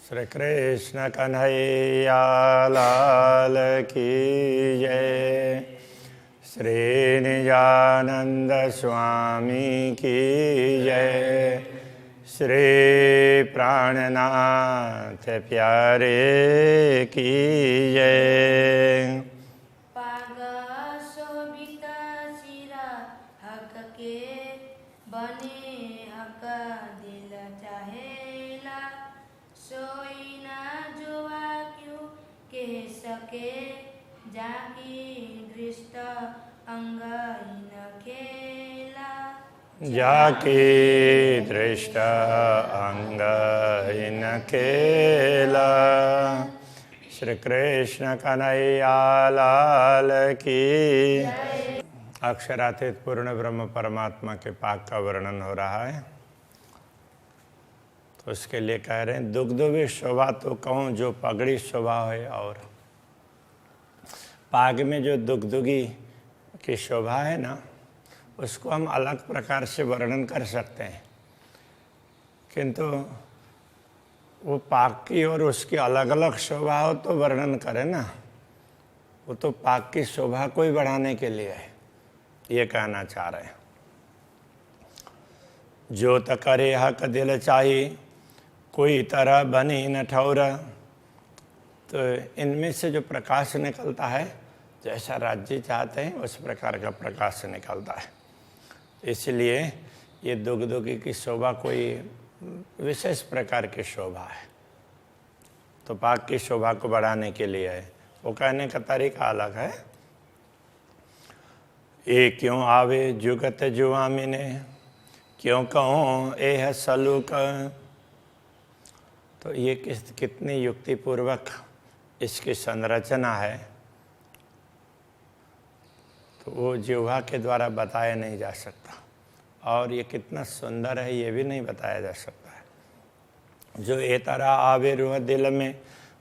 श्री कृष्ण कन्हैया लाल की जय। श्री निजानंद स्वामी की जय। श्री प्राणनाथ प्यारे की जय। जाकी दृष्ट अंग इन खेला। श्री कृष्ण कन्हैया लाल की। अक्षरातीत पूर्ण ब्रह्म परमात्मा के पाक का वर्णन हो रहा है। तो उसके लिए कह रहे हैं दुग्धवी शोभा तो कहूँ जो पगड़ी शोभा है, और पाग में जो दुग्धुगी की शोभा है ना, उसको हम अलग प्रकार से वर्णन कर सकते हैं, किंतु वो पाक की और उसकी अलग अलग शोभा हो तो वर्णन करें ना। वो तो पाक की शोभा को ही बढ़ाने के लिए है, ये कहना चाह रहे हैं। जो त करे हक दिल चाही, कोई तरह बनी न ठौर। तो इनमें से जो प्रकाश निकलता है, जैसा राज्य चाहते हैं उस प्रकार का प्रकाश निकलता है। इसलिए ये दुग्धुगी की शोभा कोई विशेष प्रकार की शोभा है, तो पाक की शोभा को बढ़ाने के लिए है। वो कहने का तरीका अलग है। ये क्यों आवे जुगत जुआमिने, क्यों कहूँ ए है सलूक। तो ये कितनी युक्तिपूर्वक इसकी संरचना है, तो वो जिह्वा के द्वारा बताया नहीं जा सकता। और ये कितना सुंदर है ये भी नहीं बताया जा सकता है। जो ए तरह आवे रूह दिल में,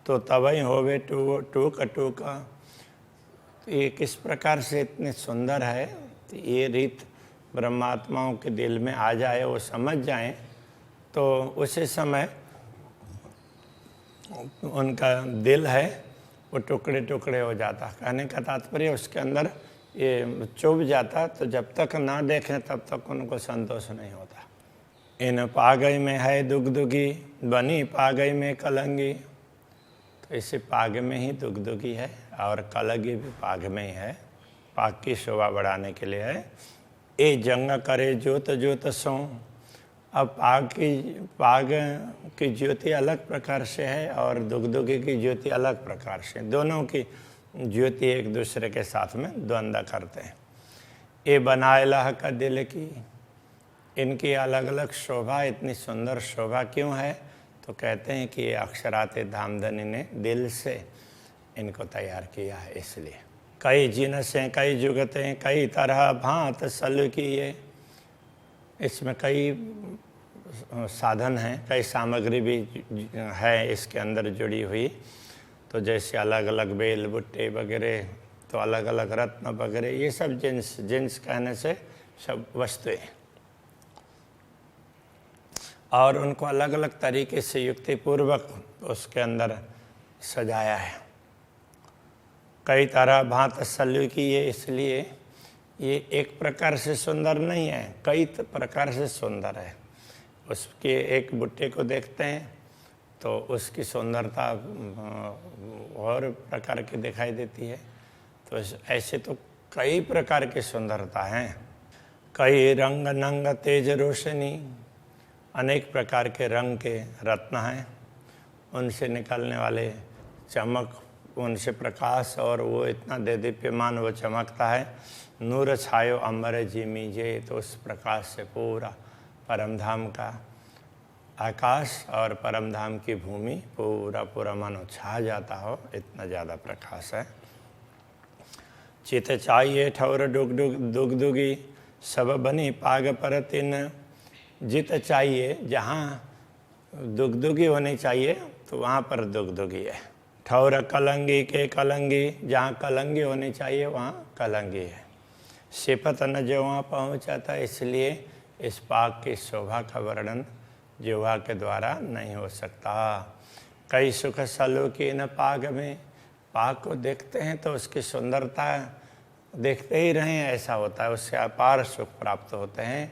तो तवई होवे टूक टूक। ये किस प्रकार से इतने सुंदर है, तो ये रीत ब्रह्मात्माओं के दिल में आ जाए, वो समझ जाएं, तो उसी समय उनका दिल है वो टुकड़े टुकड़े हो जाता। कहने का तात्पर्य उसके अंदर ये चुभ जाता, तो जब तक ना देखें तब तक उनको संतोष नहीं होता। इन पागई में है दुग्धुगी, बनी पागई में कलंगी। तो इसे पाग में ही दुग्धुगी है और कलंगी भी पाग में ही है। पाग की शोभा बढ़ाने के लिए है। ए जंग करे ज्योत ज्योत सो। अब पाग की ज्योति अलग प्रकार से है और दुग्धुगी की ज्योति अलग प्रकार से। दोनों की ज्योति एक दूसरे के साथ में द्वंद्व करते हैं। ये बनाए लह का दिल की, इनकी अलग अलग शोभा, इतनी सुंदर शोभा क्यों है, तो कहते हैं कि ये अक्षरातीत धामधनी ने दिल से इनको तैयार किया है। इसलिए कई जिनसें कई जुगतें कई तरह भांत सल की। ये इसमें कई साधन हैं, कई सामग्री भी है इसके अंदर जुड़ी हुई। तो जैसे अलग अलग बेल बुट्टे वगैरह, तो अलग अलग रत्न वगैरह, ये सब जिन्स कहने से सब वस्तुएं, और उनको अलग अलग तरीके से युक्तिपूर्वक उसके अंदर सजाया है। कई तरह भांत सल्लू की ये, इसलिए ये एक प्रकार से सुंदर नहीं है, कई प्रकार से सुंदर है। उसके एक बुट्टे को देखते हैं तो उसकी सुंदरता और प्रकार की दिखाई देती है। तो ऐसे तो कई प्रकार की सुंदरता हैं। कई रंग नंग तेज रोशनी, अनेक प्रकार के रंग के रत्न हैं, उनसे निकलने वाले चमक, उनसे प्रकाश, और वो इतना देदीप्यमान वो चमकता है। नूर छायो अंबर जिमी जे, तो उस प्रकाश से पूरा परमधाम का आकाश और परमधाम की भूमि पूरा मानो छा जाता हो, इतना ज़्यादा प्रकाश है। चित चाहिए ठौर दुग्धुगी, सब बनी पाग पर तिन। जित चाहिए, जहाँ दुग्धुगी होनी चाहिए तो वहाँ पर दुग्धुगी है। ठौर कलंगी के कलंगी, जहाँ कलंगी होनी चाहिए वहाँ कलंगी है। सिपत न जो वहाँ पहुँचा था, इसलिए इस पाक की शोभा का वर्णन जिह्वा के द्वारा नहीं हो सकता। कई सुख सलूकी न पाग में, पाग को देखते हैं तो उसकी सुंदरता देखते ही रहें ऐसा होता है, उससे अपार सुख प्राप्त होते हैं।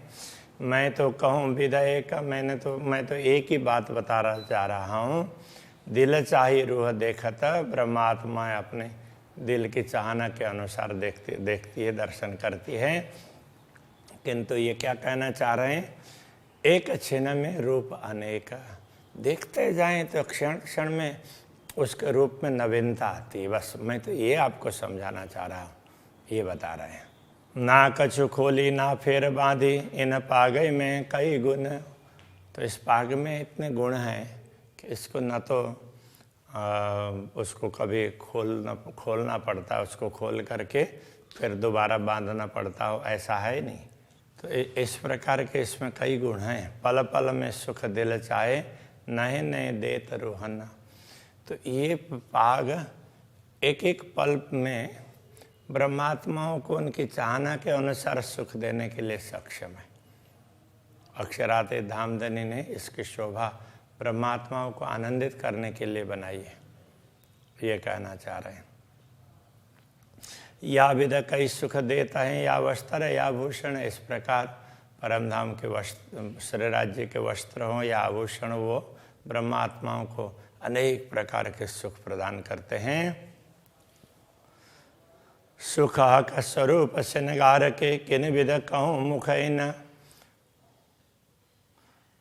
मैं तो कहूँ विदय का, मैं तो एक ही बात बता जा रहा हूँ, दिल चाही रूह देखत, ब्रह्मात्मा अपने दिल की चाहना के अनुसार देखती है, दर्शन करती है। किंतु ये क्या कहना चाह रहे हैं, एक क्षण में रूप अनेक, देखते जाएं तो क्षण क्षण में उसके रूप में नवीनता आती है। बस मैं तो ये आपको समझाना चाह रहा हूँ, ये बता रहे हैं। ना कछु खोली ना फेर बांधी, इन पागई में कई गुण। तो इस पाग में इतने गुण हैं कि इसको न तो उसको कभी खोलना पड़ता, उसको खोल करके फिर दोबारा बांधना पड़ता हो, ऐसा है नहीं। तो इस प्रकार के इसमें कई गुण हैं। पल पल में सुख दिल चाहे, नए नए देत रोहन। तो ये पाग एक एक पल में ब्रह्मात्माओं को उनकी चाहना के अनुसार सुख देने के लिए सक्षम है। अक्षराते धामधनी ने इसकी शोभा ब्रह्मात्माओं को आनंदित करने के लिए बनाई है, ये कहना चाह रहे हैं। या विध कई सुख देता है, या वस्त्र या आभूषण। इस प्रकार परमधाम के वस्त्र, श्री राज्य के वस्त्र हों या आभूषण, वो ब्रह्मात्माओं को अनेक प्रकार के सुख प्रदान करते हैं। सुख का स्वरूप श्रृंगार के, किन विध कहूँ मुख इन।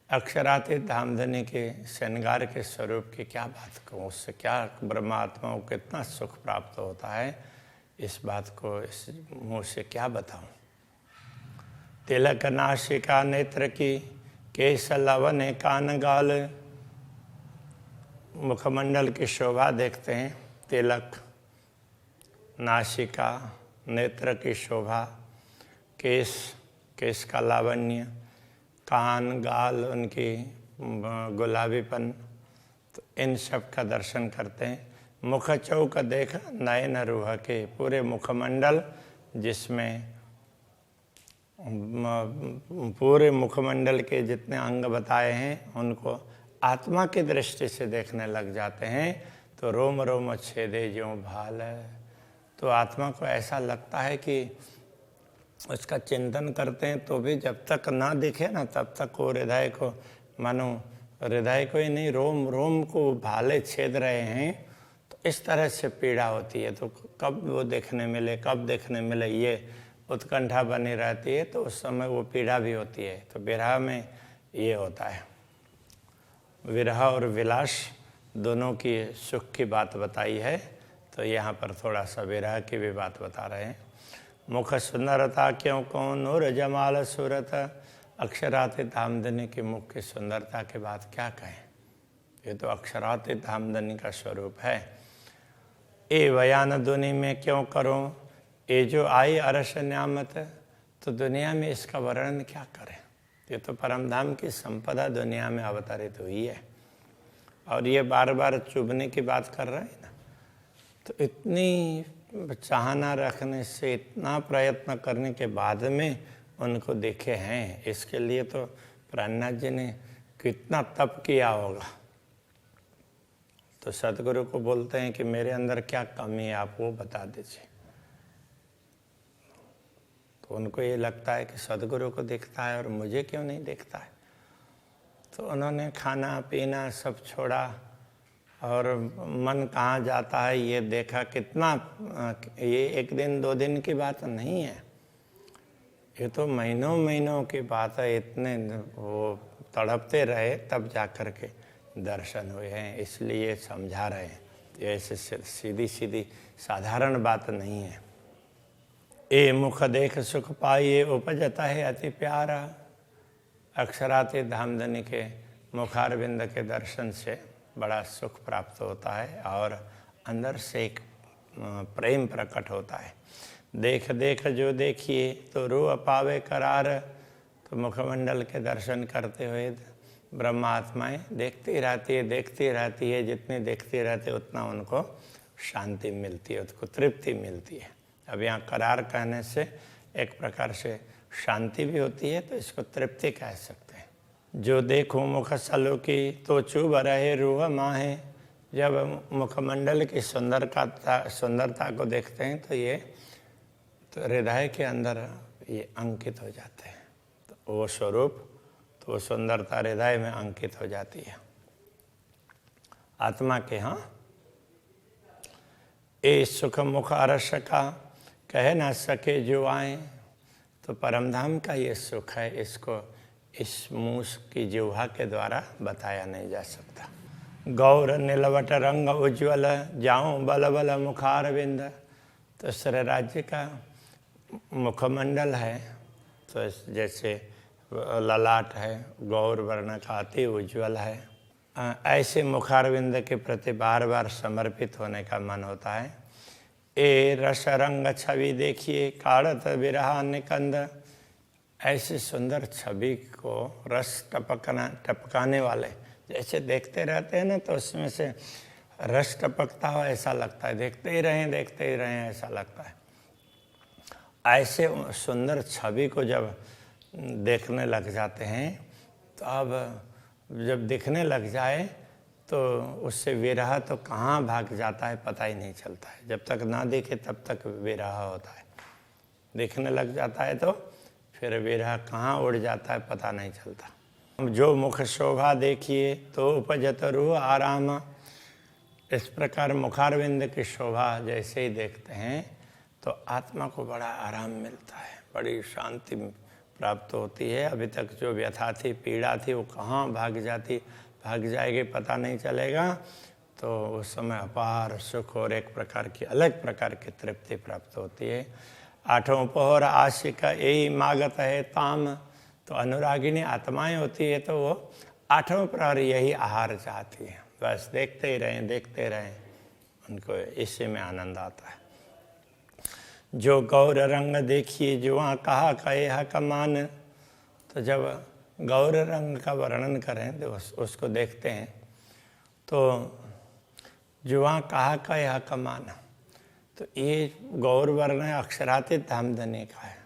अक्षरातीत धामधनी के श्रृंगार के स्वरूप की क्या बात कहूँ, उससे क्या ब्रह्मात्माओं को कितना सुख प्राप्त होता है, इस बात को इस मुँह से क्या बताऊँ। तिलक नासिका नेत्र की, केश लवन कान गाल। मुखमंडल की शोभा देखते हैं, तिलक, नासिका, नेत्र की शोभा, केश का लावण्य, कान गाल उनकी गुलाबीपन, तो इन सब का दर्शन करते हैं। मुख चौक देख नयन रूह के, पूरे मुखमंडल जिसमें पूरे मुखमंडल के जितने अंग बताए हैं उनको आत्मा की दृष्टि से देखने लग जाते हैं। तो रोम रोम छेदे ज्यों भाल। तो आत्मा को ऐसा लगता है कि उसका चिंतन करते हैं तो भी जब तक ना दिखे ना तब तक वो हृदय को, मानो हृदय को ही नहीं रोम रोम को भाले छेद रहे हैं। तो इस तरह से पीड़ा होती है। तो कब वो देखने मिले ये उत्कंठा बनी रहती है। तो उस समय वो पीड़ा भी होती है। तो विरह में ये होता है। विरह और विलास दोनों की सुख की बात बताई है। तो यहाँ पर थोड़ा सा विरह की भी बात बता रहे हैं। मुख सुंदरता क्यों कौन नूर जमाल सूरत। अक्षरातीत आमदनी की मुख की सुंदरता के बाद क्या कहें। ये तो अक्षरातीत आमदनी का स्वरूप है। ए बयान दुनी में क्यों करूं, ये जो आई अरश न्यामत। तो दुनिया में इसका वर्णन क्या करें। ये तो परमधाम की संपदा दुनिया में अवतरित हुई है। और ये बार बार चुभने की बात कर रहे हैं ना। तो इतनी चाहना रखने से, इतना प्रयत्न करने के बाद में उनको देखे हैं। इसके लिए तो प्राणनाथ जी ने कितना तप किया होगा। तो सतगुरु को बोलते हैं कि मेरे अंदर क्या कमी है, आप वो बता दीजिए। तो उनको ये लगता है कि सतगुरु को दिखता है और मुझे क्यों नहीं दिखता है। तो उन्होंने खाना पीना सब छोड़ा और मन कहाँ जाता है ये देखा। कितना, ये एक दिन दो दिन की बात नहीं है, ये तो महीनों महीनों की बात है। इतने वो तड़पते रहे तब जा कर के दर्शन हुए हैं। इसलिए समझा रहे हैं, ऐसे सीधी सीधी साधारण बात नहीं है। ए मुख देख सुख पाइए उपजता है अति प्यारा। अक्षरातीत धामधनी के मुखारविंद के दर्शन से बड़ा सुख प्राप्त होता है और अंदर से एक प्रेम प्रकट होता है। देख देख जो देखिए तो रूह पावे करार। तो मुखमंडल के दर्शन करते हुए ब्रह्मात्माएं देखती रहती है। जितनी देखती रहती है उतना उनको शांति मिलती है, उसको तृप्ति मिलती है। अब यहाँ करार कहने से एक प्रकार से शांति भी होती है, तो इसको तृप्ति कह सकते हैं। जो देखूं मुख सलूकी तो चुभ रहे रूह माहे। जब मुखमंडल की सुंदरता को देखते हैं तो ये तो हृदय के अंदर ये अंकित हो जाते हैं। तो वो स्वरूप, तो वो सुंदरता हृदय में अंकित हो जाती है आत्मा के। हाँ, ए सुख मुख अरस का कह ना सके जो आए, तो परमधाम का ये सुख है, इसको इस मूस की जिह्वा के द्वारा बताया नहीं जा सकता। गौर नीलवट रंग उज्ज्वल जाऊं बल बल मुखारविंद, तो श्री राज्य का मुखमंडल है, तो जैसे ललाट है गौर वर्ण का अति उज्ज्वल है, ऐसे मुखारविंद के प्रति बार बार समर्पित होने का मन होता है। ए रस रंग छवि देखिए काढ़त विरहा निकंद, ऐसी सुंदर छवि को रस टपकाने वाले जैसे देखते रहते हैं ना, तो उसमें से रस टपकता हो ऐसा लगता है, देखते ही रहें ऐसा लगता है। ऐसे सुंदर छवि को जब देखने लग जाते हैं, तो अब जब दिखने लग जाए तो उससे विरह तो कहाँ भाग जाता है पता ही नहीं चलता है। जब तक ना देखे तब तक विरह होता है, दिखने लग जाता है तो फिर विरह कहाँ उड़ जाता है पता नहीं चलता। जो मुख शोभा देखिए तो उपजत रूह आराम, इस प्रकार मुखारविंद की शोभा जैसे ही देखते हैं तो आत्मा को बड़ा आराम मिलता है, बड़ी शांति प्राप्त होती है। अभी तक जो व्यथा थी, पीड़ा थी, वो कहाँ भाग जाएगी पता नहीं चलेगा। तो उस समय अपार सुख और एक प्रकार की अलग प्रकार की तृप्ति प्राप्त होती है। आठों पहर आशिका यही मागत है ताम, तो अनुरागिनी आत्माएं होती है तो वो आठों प्रहर यही आहार चाहती है, बस देखते ही रहें, उनको इसी में आनंद आता है। जो गौर रंग देखिए जुआ कहा कहे कमान, तो जब गौर रंग का वर्णन करें तो उसको देखते हैं तो जुआ कहा कहे कमान, तो ये गौर वर्ण अक्षरातीत धामधनी का है।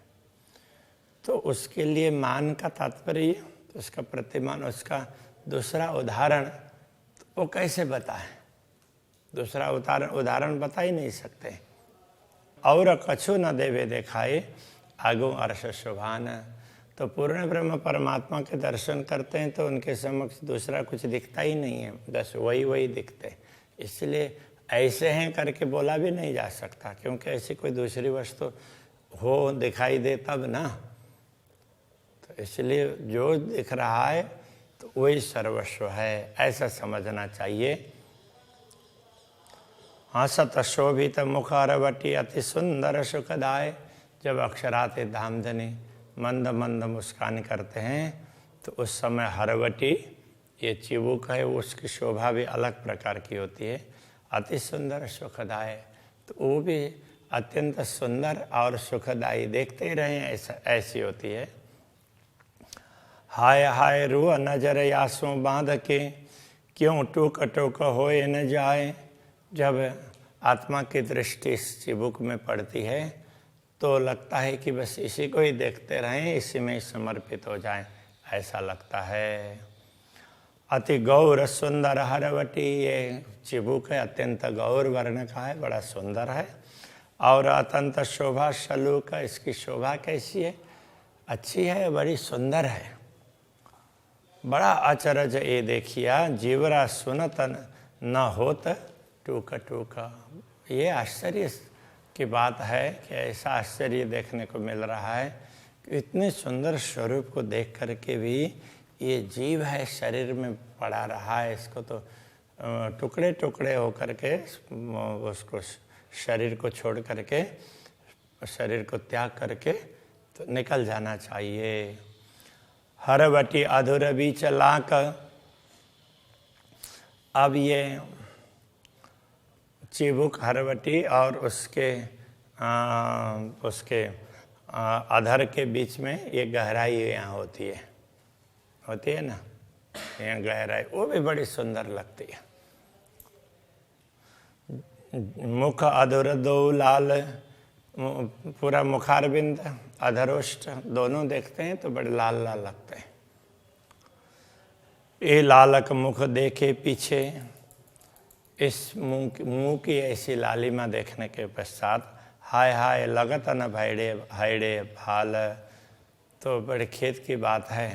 तो उसके लिए मान का तात्पर्य, तो उसका प्रतिमान, उसका दूसरा उदाहरण तो वो कैसे बताएं? दूसरा उदाहरण बता ही नहीं सकते। और कछु न देवे देखाए आगो अर्श शोभान, तो पूर्ण ब्रह्म परमात्मा के दर्शन करते हैं तो उनके समक्ष दूसरा कुछ दिखता ही नहीं है, बस वही दिखते। इसलिए ऐसे हैं करके बोला भी नहीं जा सकता, क्योंकि ऐसी कोई दूसरी वस्तु हो दिखाई दे तब ना। तो इसलिए जो दिख रहा है तो वही सर्वस्व है, ऐसा समझना चाहिए। हंसत शोभित मुखारवटी अति सुंदर सुखदाय, जब अक्षराते धामधनी मंद मंद मुस्कान करते हैं तो उस समय हरवटी ये चिबुक है, उसकी शोभा भी अलग प्रकार की होती है। अति सुंदर सुखदाय, तो वो भी अत्यंत सुंदर और सुखदायी, देखते ही रहें ऐसी होती है। हाय हाय रूह नजर यासों बांध के क्यों टूक टूक होए न जाए, जब आत्मा की दृष्टि इस चिबुक में पड़ती है तो लगता है कि बस इसी को ही देखते रहें, इसी में समर्पित हो जाएं, ऐसा लगता है। अति गौर सुंदर हरवटी, ये चिबुक है अत्यंत गौर वर्ण का है, बड़ा सुंदर है। और अत्यंत शोभा शलूक, इसकी शोभा कैसी है? अच्छी है, बड़ी सुंदर है। बड़ा अचरज ये देखिया जीवरा सुनत न होत टूक टूक, ये आश्चर्य की बात है कि ऐसा आश्चर्य देखने को मिल रहा है कि इतने सुंदर स्वरूप को देख करके भी ये जीव है शरीर में पड़ा रहा है, इसको तो टुकड़े टुकड़े हो करके उसको शरीर को छोड़ करके, शरीर को त्याग करके तो निकल जाना चाहिए। हरवटी अधूर बीच लाक, अब ये चिबुक हरवटी और उसके अधर के बीच में ये गहराई यहाँ होती है ना, यहाँ गहराई, वो भी बड़ी सुंदर लगती है। मुख अधर दो लाल, पूरा मुखारबिंद अधरोष्ट दोनों देखते हैं तो बड़े लाल लाल लगते हैं। ये लालक मुख देखे पीछे, इस मुंह की ऐसी लालिमा देखने के पश्चात हाय हाय लगत न भैड़े हायड़े भाल। तो बड़े खेद की बात है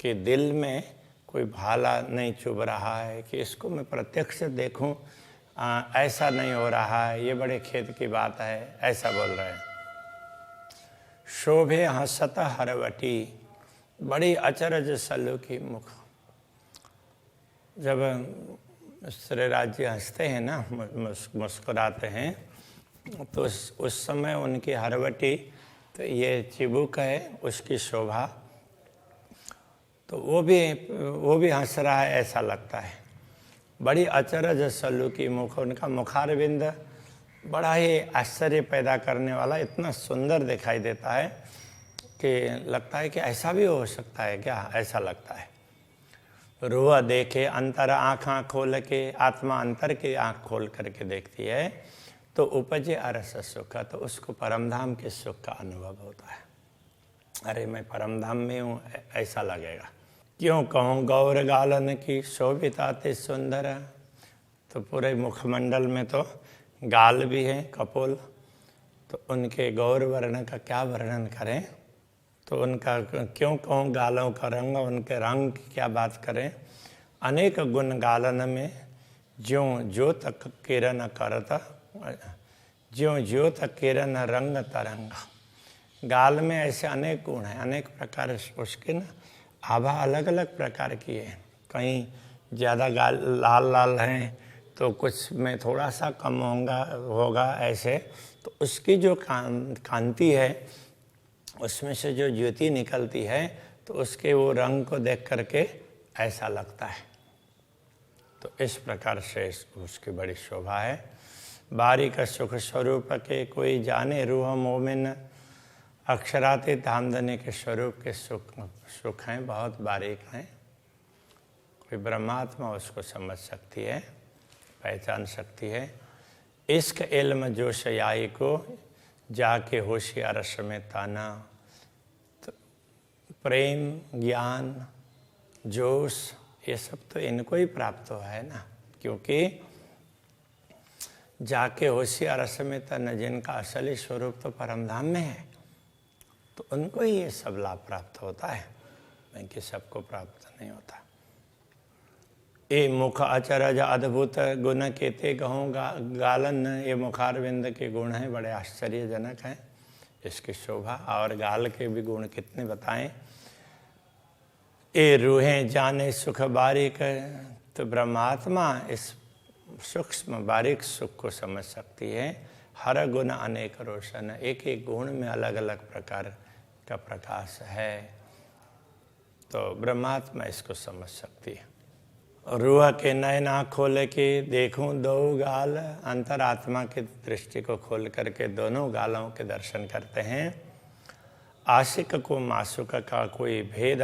कि दिल में कोई भाला नहीं चुभ रहा है कि इसको मैं प्रत्यक्ष देखूं, ऐसा नहीं हो रहा है, ये बड़े खेद की बात है, ऐसा बोल रहे हैं। शोभे हंसत हरवटी, बड़ी अचरज सल्लू की मुख। जब श्रीराज जी हंसते हैं ना, मुस्कुराते हैं, तो उस समय उनकी हरवटी, तो ये चिबुक है उसकी शोभा, तो वो भी हंस रहा है ऐसा लगता है। बड़ी अचरज सल्लू की मुख, उनका मुखारविंद बड़ा ही आश्चर्य पैदा करने वाला, इतना सुंदर दिखाई देता है कि लगता है कि ऐसा भी हो सकता है क्या, ऐसा लगता है। रुआ देखे अंतर आँख खोल के, आत्मा अंतर की आँख खोल करके देखती है तो उपजे अरस सुख, तो उसको परमधाम के सुख का अनुभव होता है। अरे मैं परमधाम में हूँ, ऐसा लगेगा। क्यों कहूँ गौर गालन की शोभिता ते सुंदर, तो पूरे मुखमंडल में तो गाल भी हैं कपोल, तो उनके गौर वर्ण का क्या वर्णन करें। तो उनका क्यों कहूँ गालों का रंग, उनके रंग की क्या बात करें। अनेक गुण गालन में, ज्यों ज्योत किरण करता, ज्यों ज्योत किरण रंग तरंगा। गाल में ऐसे अनेक गुण हैं, अनेक प्रकार उसके ना आभा अलग अलग प्रकार की है। कहीं ज़्यादा गाल लाल लाल हैं तो कुछ में थोड़ा सा कम होगा ऐसे। तो उसकी जो कांति है, उसमें से जो ज्योति निकलती है, तो उसके वो रंग को देख करके ऐसा लगता है। तो इस प्रकार से उसकी बड़ी शोभा है। बारीक सुख स्वरूप के कोई जाने रूह मोमिन, अक्षराते धामधनी के स्वरूप के सुख हैं, बहुत बारीक हैं। कोई ब्रह्मात्मा उसको समझ सकती है, पहचान सकती है। इश्क इल्म जोश याई को जाके होशियार रस में ताना। तो प्रेम ज्ञान जोश ये सब तो इनको ही प्राप्त हुआ है ना, क्योंकि जाके होशियार रस में ताना, जिनका असली स्वरूप तो परमधाम में है, तो उनको ही ये सब लाभ प्राप्त होता है, बाकी सबको प्राप्त नहीं होता। ए मुख अचरज अद्भुत गुण केते कहूँ गालन, ये मुखारविंद के गुण हैं, बड़े आश्चर्यजनक हैं इसकी शोभा। और गाल के भी गुण कितने बताएं। ए रूहें जाने सुख बारीक, तो ब्रह्मात्मा इस सूक्ष्म बारीक सुख को समझ सकती है। हर गुण अनेक रोशन, एक एक गुण में अलग अलग प्रकार का प्रकाश है, तो ब्रह्मात्मा इसको समझ सकती है। रूह के नयना खोल के देखूं दो गाल, अंतरात्मा की दृष्टि को खोल करके दोनों गालों के दर्शन करते हैं। आशिक को मासूक का कोई भेद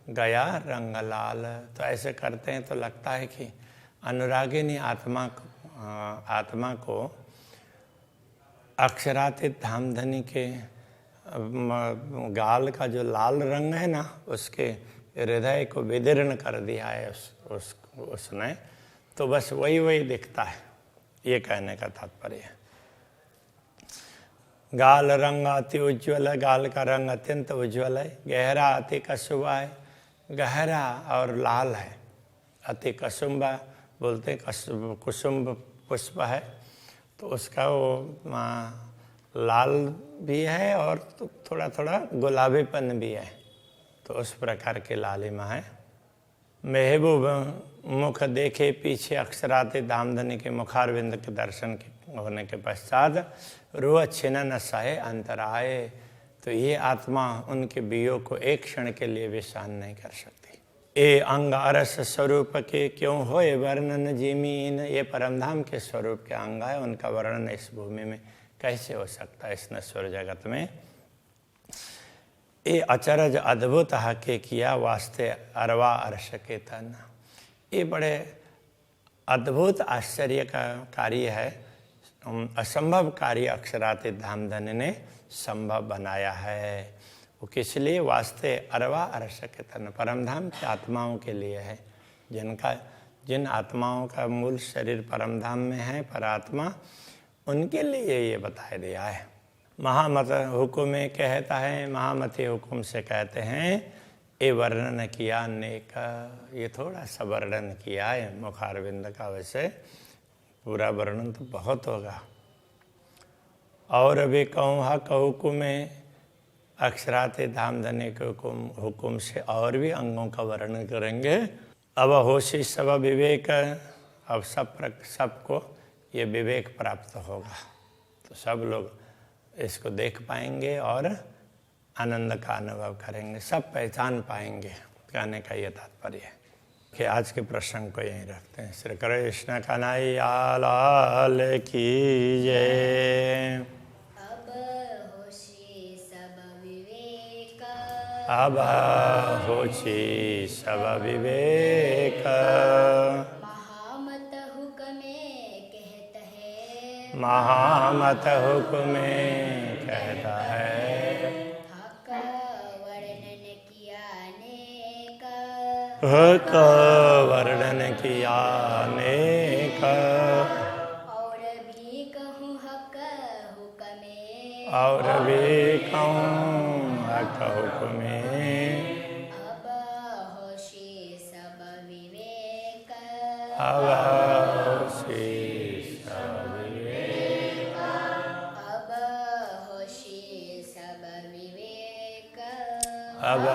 गया रंग लाल, तो ऐसे करते हैं तो लगता है कि अनुरागिनी आत्मा को अक्षरातीत धामधनी के गाल का जो लाल रंग है ना, उसके हृदय को विदीर्ण कर दिया है उसने, तो बस वही दिखता है, ये कहने का तात्पर्य है। गाल रंग अति उज्ज्वल है, गाल का रंग अत्यंत उज्ज्वल है। गहरा अति कसुबा है, गहरा और लाल है। अति कसुम्बा बोलते कुसुम्ब पुष्प है, तो उसका वो लाल भी है और थोड़ा थोड़ा गुलाबीपन भी है, तो उस प्रकार के लालिमा है। महबूब मुख देखे पीछे अक्षराते धामधनी के मुखारविंद के दर्शन होने के पश्चात रूह छिन्न सहे अंतराए, तो ये आत्मा उनके बियों को एक क्षण के लिए भी सहन नहीं कर सकती। ए अंग अरस स्वरूप के क्यों होए वर्णन जिमीन, ये परमधाम के स्वरूप के अंग है, उनका वर्णन इस भूमि में कैसे हो सकता है, इस नश्वर जगत में। ये अचरज अद्भुत हके किया वास्ते अरवा अर्श के तन, ये बड़े अद्भुत आश्चर्य का कार्य है, असंभव कार्य अक्षरातीत धामधनी ने संभव बनाया है। वो किस लिए? वास्ते अरवा अर्श के तन, परमधाम की आत्माओं के लिए है, जिनका जिन आत्माओं का मूल शरीर परमधाम में है, परात्मा, उनके लिए ये बता दिया है। महामत हुकुम में कहता है, महामती हुकुम से कहते हैं, ये वर्णन किया नेक, ये थोड़ा सा वर्णन किया है मुखारविंद का, वैसे पूरा वर्णन तो बहुत होगा। और अभी कहूँ हक हुकुम में अक्षराते धाम धने के हुकुम से और भी अंगों का वर्णन करेंगे। अब होशी सब विवेक, अब सबको ये विवेक प्राप्त होगा, तो सब लोग इसको देख पाएंगे और आनंद का अनुभव करेंगे, सब पहचान पाएंगे। कहने का ये तात्पर्य है कि आज के प्रसंग को यहीं रखते हैं। श्री कृष्ण कन्हैया लाल की जय। अब होशी सब विवेक, अब होशी सब विवेक, महामत हुक्मे कहत है, महामत हुक्मे कहता है, हक वर्णन किया नेक, हक वर्णन किया नेक, और भी कहूँ हक हुक्मे, और भी कहूँ हक हुक्मे, अब होशी सब विवेक, अब होशी सब विवेक, अब होशी सब विवेक, अब